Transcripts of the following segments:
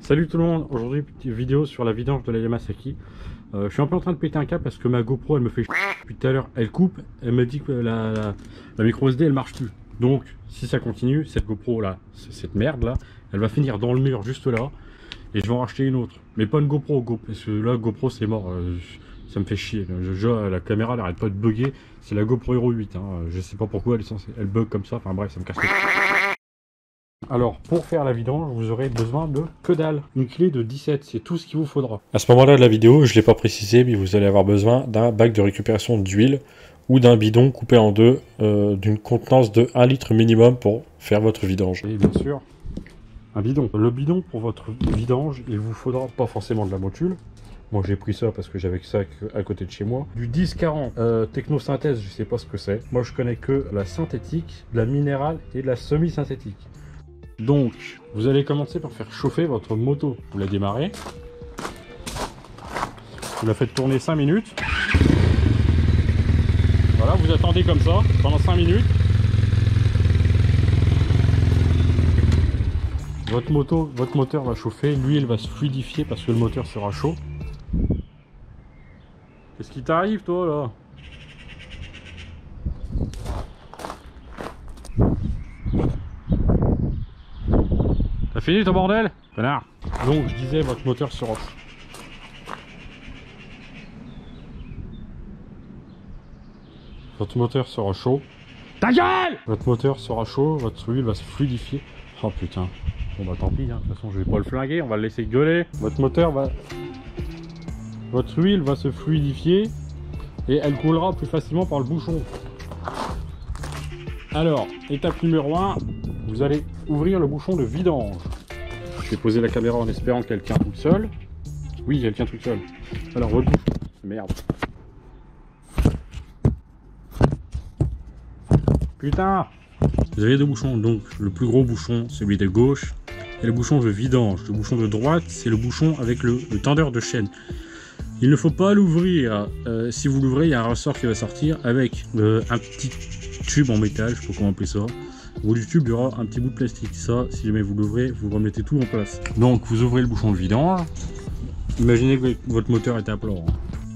Salut tout le monde, aujourd'hui petite vidéo sur la vidange de la Yamasaki. Je suis un peu en train de péter un câble parce que ma GoPro elle me fait depuis tout à l'heure, elle coupe, elle me dit que la micro SD elle marche plus. Donc si ça continue, cette GoPro là, cette merde là, elle va finir dans le mur juste là et je vais en racheter une autre. Mais pas une GoPro, parce que là GoPro c'est mort, ça me fait chier. La caméra elle arrête pas de bugger, c'est la GoPro Hero 8, hein. Je sais pas pourquoi elle bug comme ça, enfin bref ça me casse les couilles. Alors, pour faire la vidange, vous aurez besoin de que dalle. Une clé de 17, c'est tout ce qu'il vous faudra. À ce moment-là de la vidéo, je ne l'ai pas précisé, mais vous allez avoir besoin d'un bac de récupération d'huile ou d'un bidon coupé en deux d'une contenance de 1 litre minimum pour faire votre vidange. Et bien sûr, un bidon. Le bidon pour votre vidange, il vous faudra pas forcément de la motule. Moi j'ai pris ça parce que j'avais que ça à côté de chez moi. Du 10-40 technosynthèse, je sais pas ce que c'est. Moi je connais que la synthétique, de la minérale et de la semi-synthétique. Donc, vous allez commencer par faire chauffer votre moto. Vous la démarrez. Vous la faites tourner 5 minutes. Voilà, vous attendez comme ça pendant 5 minutes. Votre moteur va chauffer, l'huile va se fluidifier parce que le moteur sera chaud. Qu'est-ce qui t'arrive toi là ? T'as fini ton bordel ? Connard. Donc je disais, votre moteur sera chaud. Votre moteur sera chaud. Ta gueule! Votre moteur sera chaud, votre huile va se fluidifier. Oh putain. Bon bah tant pis, hein. De toute façon je vais pas le flinguer, on va le laisser gueuler. Votre huile va se fluidifier et elle coulera plus facilement par le bouchon. Alors, étape numéro 1, vous allez ouvrir le bouchon de vidange. Je vais poser la caméra en espérant qu'elle tient toute seule. Oui, elle tient toute seule. Alors, votre bouchon. Merde. Putain! Vous avez deux bouchons, donc le plus gros bouchon, celui de gauche, et le bouchon de vidange. Le bouchon de droite, c'est le bouchon avec le tendeur de chaîne. Il ne faut pas l'ouvrir. Si vous l'ouvrez, il y a un ressort qui va sortir avec un petit tube en métal, je sais pas comment appeler ça. Au bout du tube, il y aura un petit bout de plastique. Ça, si jamais vous l'ouvrez, vous remettez tout en place. Donc, vous ouvrez le bouchon de vidange. Imaginez que votre moteur est à plat.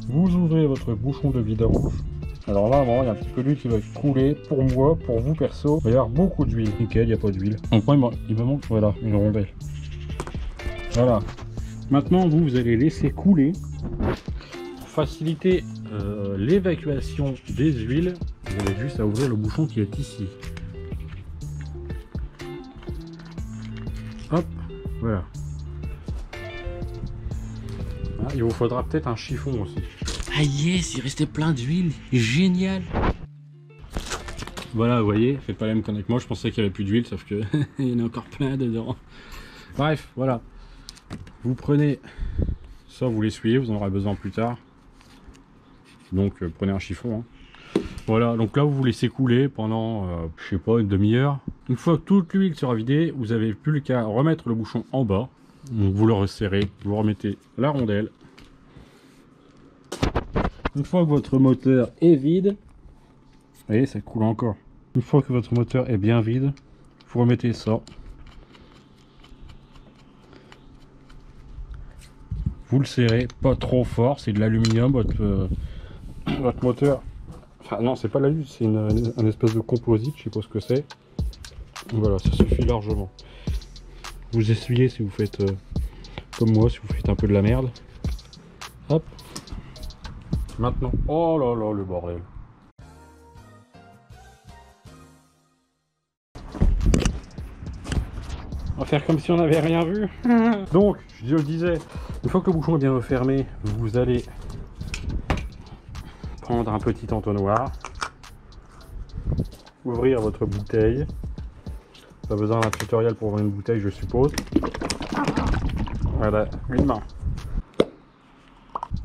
Vous ouvrez votre bouchon de vidange. Alors là, il y a un petit peu d'huile qui va couler. Pour moi, pour vous perso, il va y avoir beaucoup d'huile. Nickel, il n'y a pas d'huile. Donc, il me manque, voilà, une rondelle. Voilà. Maintenant, vous allez laisser couler. Pour faciliter l'évacuation des huiles, vous avez juste à ouvrir le bouchon qui est ici. Hop, voilà. Ah, il vous faudra peut-être un chiffon aussi. Ah yes, il restait plein d'huile, génial. Voilà, vous voyez, faites pas la même connerie que moi, je pensais qu'il n'y avait plus d'huile, sauf que il y en a encore plein dedans. Bref, voilà. Vous prenez ça, vous l'essuyez, vous en aurez besoin plus tard. Donc prenez un chiffon. Hein. Voilà, donc là vous laissez couler pendant, je sais pas, une demi-heure. Une fois que toute l'huile sera vidée, vous avez plus qu'à remettre le bouchon en bas. Donc vous le resserrez, vous remettez la rondelle. Une fois que votre moteur est vide, vous voyez, ça coule encore. Une fois que votre moteur est bien vide, vous remettez ça. Vous le serrez pas trop fort, c'est de l'aluminium, votre moteur. Enfin non, c'est pas de l'alu, c'est un espèce de composite, je sais pas ce que c'est. Voilà, ça suffit largement. Vous essuyez si vous faites comme moi, si vous faites un peu de la merde. Hop. Maintenant, oh là là, le bordel. On va faire comme si on n'avait rien vu. Donc, je le disais, une fois que le bouchon est bien refermé, vous allez prendre un petit entonnoir, ouvrir votre bouteille. Pas besoin d'un tutoriel pour ouvrir une bouteille, je suppose. Voilà, une main.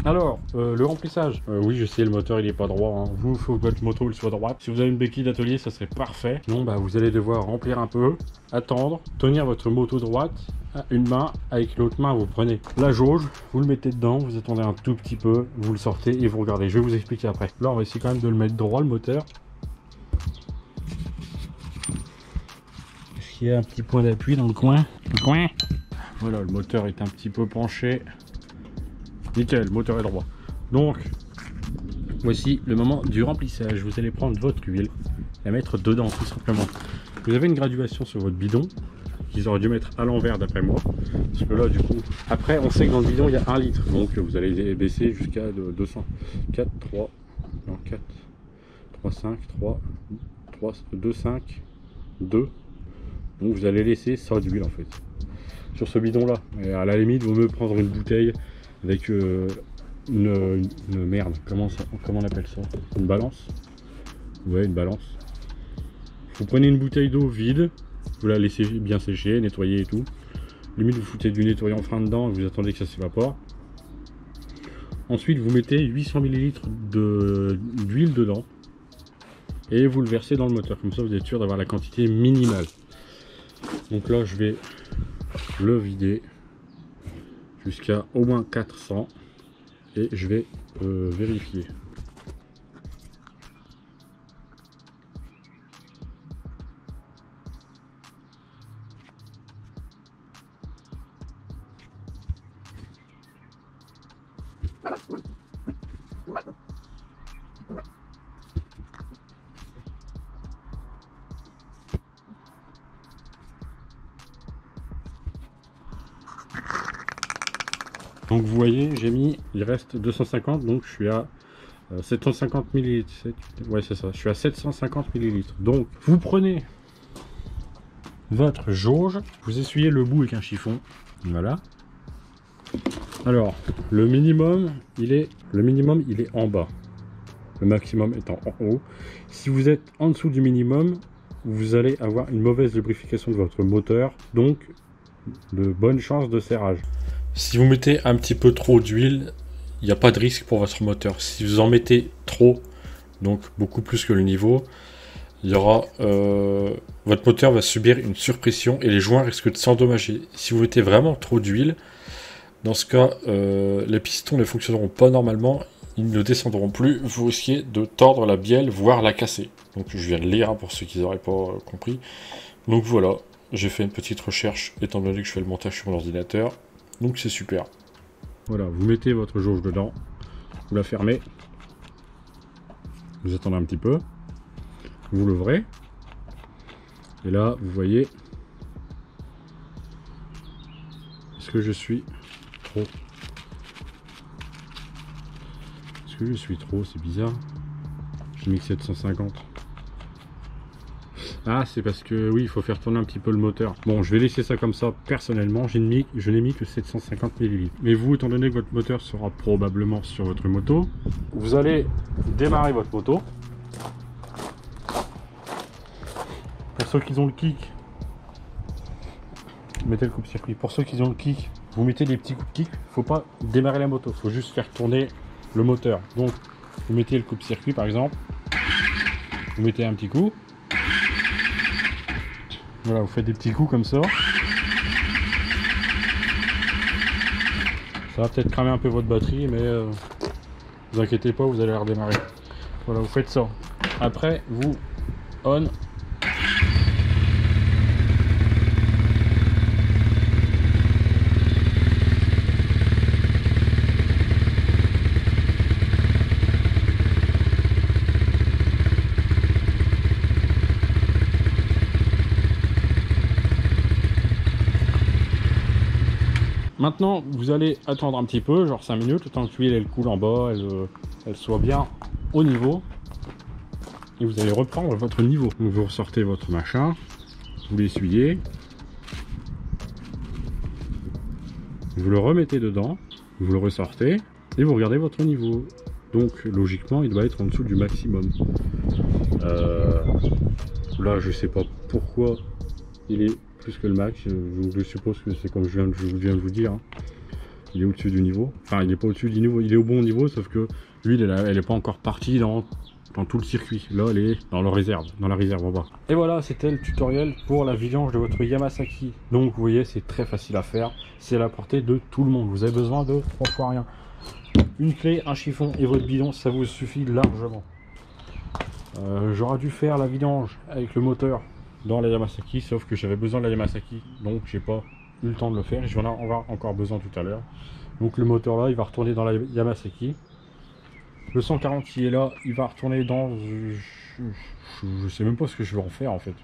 Alors, le remplissage. Oui, je sais, le moteur il est pas droit. Hein. Vous, il faut que votre moto il soit droite. Si vous avez une béquille d'atelier, ça serait parfait. Non, bah vous allez devoir remplir un peu, attendre, tenir votre moto droite à une main. Avec l'autre main, vous prenez la jauge, vous le mettez dedans, vous attendez un tout petit peu, vous le sortez et vous regardez. Je vais vous expliquer après. Là, on va essayer quand même de le mettre droit, le moteur. Est-ce qu'il y a un petit point d'appui dans le coin ? Voilà, le moteur est un petit peu penché. Nickel, le moteur est droit. Donc, voici le moment du remplissage. Vous allez prendre votre huile et la mettre dedans, tout simplement. Vous avez une graduation sur votre bidon qu'ils auraient dû mettre à l'envers d'après moi. Parce que là, du coup, après, on sait que dans le bidon, il y a 1 litre. Donc, vous allez baisser jusqu'à 200. 4, 3, non, 4, 3, 5, 3, 3, 2, 5, 2. Donc, vous allez laisser ça d'huile, en fait. Sur ce bidon-là. Et à la limite, vous mieux prendre une bouteille avec une merde. Comment on appelle ça? Une balance? Ouais, une balance. Vous prenez une bouteille d'eau vide. Vous la laissez bien sécher, nettoyer et tout. Limite, vous foutez du nettoyant fin dedans, vous attendez que ça s'évapore. Ensuite, vous mettez 800 ml d'huile dedans et vous le versez dans le moteur. Comme ça, vous êtes sûr d'avoir la quantité minimale. Donc là, je vais le vider jusqu'à au moins 400 et je vais vérifier. Donc vous voyez, j'ai mis, il reste 250, donc je suis à 750 ml. Ouais, c'est ça, je suis à 750 ml. Donc vous prenez votre jauge, vous essuyez le bout avec un chiffon. Voilà. Alors, le minimum, il est en bas. Le maximum étant en haut. Si vous êtes en dessous du minimum, vous allez avoir une mauvaise lubrification de votre moteur, donc de bonnes chances de serrage. Si vous mettez un petit peu trop d'huile, il n'y a pas de risque pour votre moteur. Si vous en mettez trop, donc beaucoup plus que le niveau, il y aura votre moteur va subir une surpression et les joints risquent de s'endommager. Si vous mettez vraiment trop d'huile, dans ce cas, les pistons ne fonctionneront pas normalement, ils ne descendront plus, vous risquez de tordre la bielle, voire la casser. Donc je viens de lire, hein, pour ceux qui n'auraient pas compris. Donc voilà, j'ai fait une petite recherche, étant donné que je fais le montage sur mon ordinateur. Donc c'est super. Voilà, vous mettez votre jauge dedans, vous la fermez, vous attendez un petit peu, vous l'ouvrez, et là vous voyez, est-ce que je suis trop? Est-ce que je suis trop? C'est bizarre. J'ai mis que 750. Ah, c'est parce que oui, il faut faire tourner un petit peu le moteur. Bon, je vais laisser ça comme ça. Personnellement, je n'ai mis que 750 ml. Mais vous, étant donné que votre moteur sera probablement sur votre moto, vous allez démarrer votre moto. Pour ceux qui ont le kick, mettez le coupe-circuit. Pour ceux qui ont le kick, vous mettez des petits coups de kick. Il ne faut pas démarrer la moto, il faut juste faire tourner le moteur. Donc, vous mettez le coupe-circuit par exemple. Vous mettez un petit coup. Voilà, vous faites des petits coups comme ça. Ça va peut-être cramer un peu votre batterie, mais vous inquiétez pas, vous allez la redémarrer. Voilà, vous faites ça. Après, vous on. Maintenant, vous allez attendre un petit peu, genre 5 minutes, le temps que l'huile elle coule en bas, elle soit bien au niveau. Et vous allez reprendre votre niveau. Donc vous ressortez votre machin, vous l'essuyez, vous le remettez dedans, vous le ressortez, et vous regardez votre niveau. Donc logiquement, il doit être en dessous du maximum. Là, je sais pas pourquoi il est plus que le max, je suppose que c'est comme je viens de vous dire, hein. Il est au-dessus du niveau, enfin il n'est pas au-dessus du niveau, il est au bon niveau, sauf que l'huile elle n'est pas encore partie dans tout le circuit. Là elle est dans la réserve en bas. Et voilà, c'était le tutoriel pour la vidange de votre Yamasaki. Donc vous voyez, c'est très facile à faire, c'est à la portée de tout le monde. Vous avez besoin de 3 fois rien, une clé, un chiffon et votre bidon, ça vous suffit largement. J'aurais dû faire la vidange avec le moteur dans la Yamasaki, sauf que j'avais besoin de la Yamasaki, donc j'ai pas eu le temps de le faire et j'en ai encore besoin tout à l'heure. Donc le moteur là, il va retourner dans la Yamasaki. Le 140 qui est là, il va retourner dans... Je sais même pas ce que je vais en faire en fait.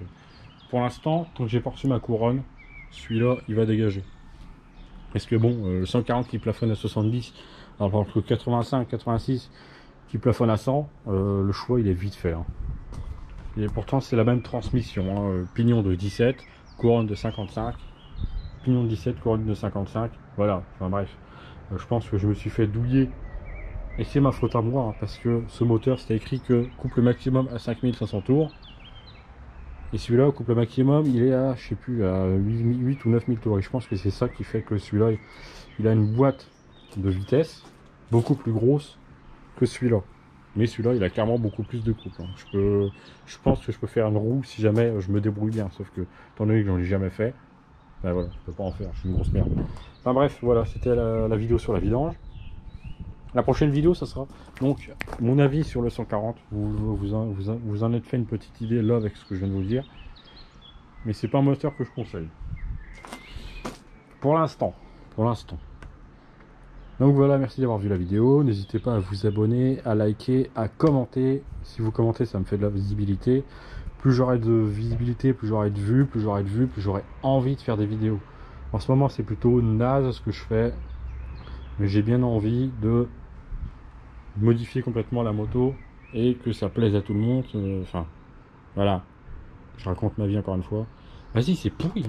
Pour l'instant, tant que j'ai pas reçu ma couronne, celui-là, il va dégager. Parce que bon, le 140 qui plafonne à 70, alors que le 85, 86 qui plafonne à 100, le choix il est vite fait. Hein. Et pourtant c'est la même transmission, hein. Pignon de 17, couronne de 55, pignon de 17, couronne de 55, voilà, enfin bref. Je pense que je me suis fait douiller, et c'est ma faute à moi, hein, parce que ce moteur c'était écrit que couple maximum à 5500 tours, et celui-là, couple maximum, il est à, je sais plus, à 8 ou 9000 tours, et je pense que c'est ça qui fait que celui-là, il a une boîte de vitesse beaucoup plus grosse que celui-là. Mais celui-là, il a carrément beaucoup plus de couple. Hein. Je pense que je peux faire une roue si jamais je me débrouille bien. Sauf que, étant donné que j'en ai jamais fait, ben voilà, je peux pas en faire. Je suis une grosse merde. Enfin bref, voilà, c'était la vidéo sur la vidange. La prochaine vidéo, ça sera donc mon avis sur le 140. Vous en êtes fait une petite idée là avec ce que je viens de vous dire. Mais c'est pas un moteur que je conseille. Pour l'instant. Donc voilà, merci d'avoir vu la vidéo. N'hésitez pas à vous abonner, à liker, à commenter. Si vous commentez, ça me fait de la visibilité. Plus j'aurai de visibilité, plus j'aurai de vues, plus j'aurai envie de faire des vidéos. En ce moment, c'est plutôt naze ce que je fais. Mais j'ai bien envie de modifier complètement la moto et que ça plaise à tout le monde. Enfin, voilà. Je raconte ma vie encore une fois. Vas-y, c'est pourri.